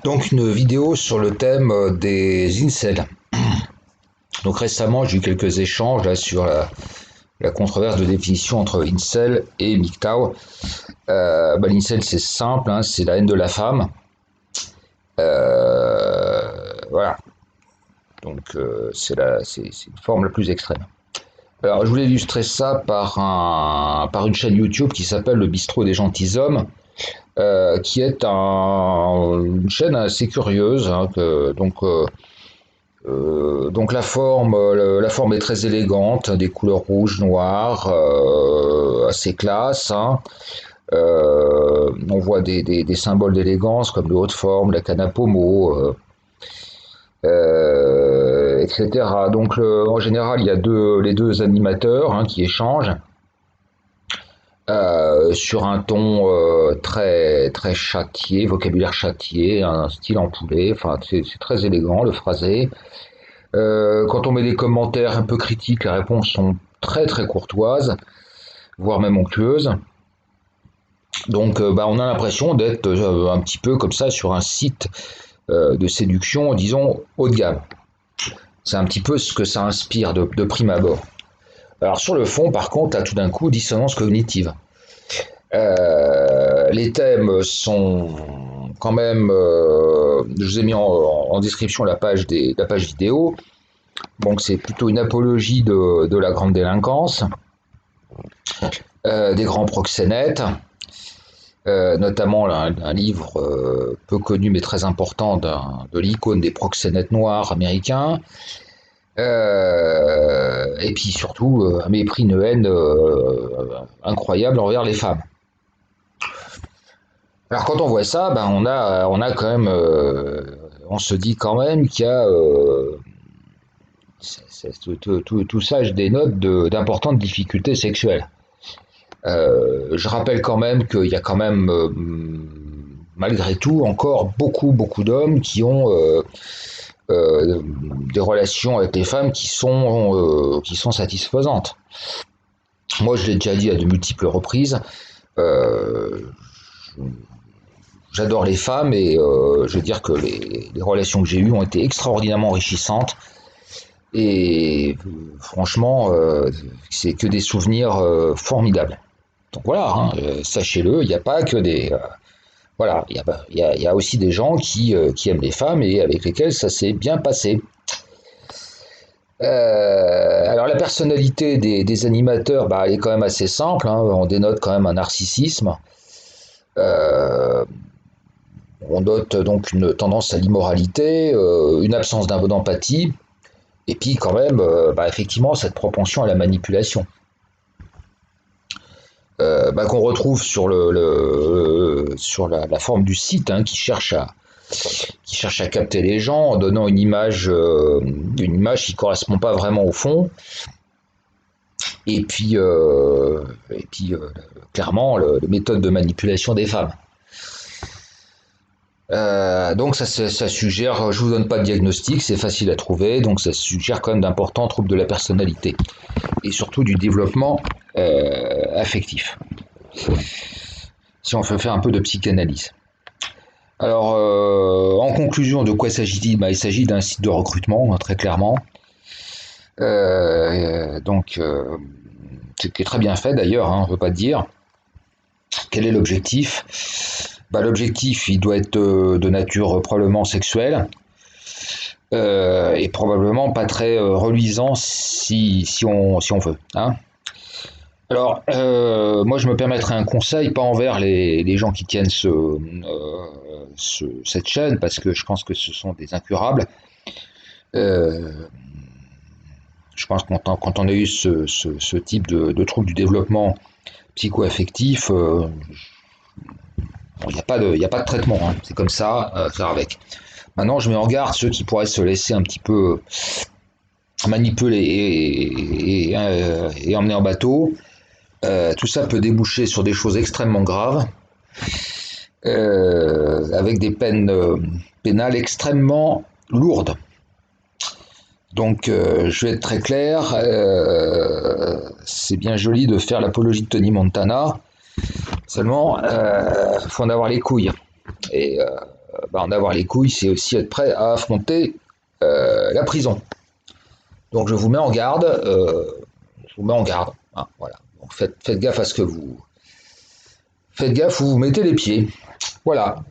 Donc une vidéo sur le thème des incels. Donc récemment j'ai eu quelques échanges là, sur la controverse de définition entre incel et MGTOW. L'incel c'est simple, hein, c'est la haine de la femme. Voilà. Donc c'est une forme la plus extrême. Alors je voulais illustrer ça par une chaîne YouTube qui s'appelle Le Bistrot des Gentilshommes. Qui est une chaîne assez curieuse, hein, donc la forme est très élégante, des couleurs rouges, noires, assez classe, hein. On voit des symboles d'élégance comme le haut de forme, la canne à pommeau, etc. Donc en général, il y a les deux animateurs, hein, qui échangent sur un ton très très châtié, vocabulaire châtié, un style empoullé. Enfin, c'est très élégant le phrasé. Quand on met des commentaires un peu critiques, les réponses sont très très courtoises, voire même onctueuses. Donc, on a l'impression d'être un petit peu comme ça sur un site de séduction, disons haut de gamme. C'est un petit peu ce que ça inspire de prime abord. Alors sur le fond, par contre, là tout d'un coup, dissonance cognitive. Les thèmes sont quand même. Je vous ai mis en description la page vidéo. Donc c'est plutôt une apologie de la grande délinquance, des grands proxénètes, notamment un livre peu connu mais très important de l'icône des proxénètes noirs américains. Et puis surtout un mépris, une haine incroyable envers les femmes. Alors quand on voit ça, on a quand même, on se dit quand même qu'il y a tout ça dénote d'importantes difficultés sexuelles. Je rappelle quand même qu'il y a quand même, malgré tout, encore beaucoup d'hommes qui ont des relations avec les femmes qui sont satisfaisantes. Moi, je l'ai déjà dit à de multiples reprises. Euh, J'adore les femmes et je veux dire que les relations que j'ai eues ont été extraordinairement enrichissantes. Et franchement, c'est que des souvenirs formidables. Donc voilà, hein, sachez-le, il n'y a pas que des. Voilà, il y a aussi des gens qui aiment les femmes et avec lesquels ça s'est bien passé. Alors la personnalité des animateurs, elle est quand même assez simple, hein, on dénote quand même un narcissisme. Euh, on note donc une tendance à l'immoralité, une absence d'empathie, et puis quand même, effectivement, cette propension à la manipulation. Qu'on retrouve sur sur la forme du site, hein, qui cherche à capter les gens en donnant une image qui correspond pas vraiment au fond. Et puis, clairement, la méthode de manipulation des femmes. Donc ça suggère, je vous donne pas de diagnostic, c'est facile à trouver, donc ça suggère quand même d'importants troubles de la personnalité et surtout du développement affectif. Si on veut faire un peu de psychanalyse. Alors, en conclusion, de quoi s'agit-il ? Il s'agit d'un site de recrutement, hein, très clairement. C'est qui est très bien fait d'ailleurs, hein, on ne peut pas dire. Quel est l'objectif ? L'objectif, il doit être de nature probablement sexuelle et probablement pas très reluisant si on veut. Hein. Alors, moi, je me permettrai un conseil, pas envers les gens qui tiennent cette chaîne, parce que je pense que ce sont des incurables. Euh, je pense que quand on a eu ce type de trouble du développement psycho-affectif, il n'y a pas de traitement, hein. C'est comme ça, faire avec. Maintenant, je mets en garde ceux qui pourraient se laisser un petit peu manipuler et emmener en bateau. Tout ça peut déboucher sur des choses extrêmement graves, avec des peines pénales extrêmement lourdes. Donc, je vais être très clair, c'est bien joli de faire l'apologie de Tony Montana, seulement, il faut en avoir les couilles. Et bah, en avoir les couilles, c'est aussi être prêt à affronter la prison. Donc je vous mets en garde, hein, voilà. Donc faites gaffe à ce que vous faites gaffe où vous mettez les pieds. Voilà.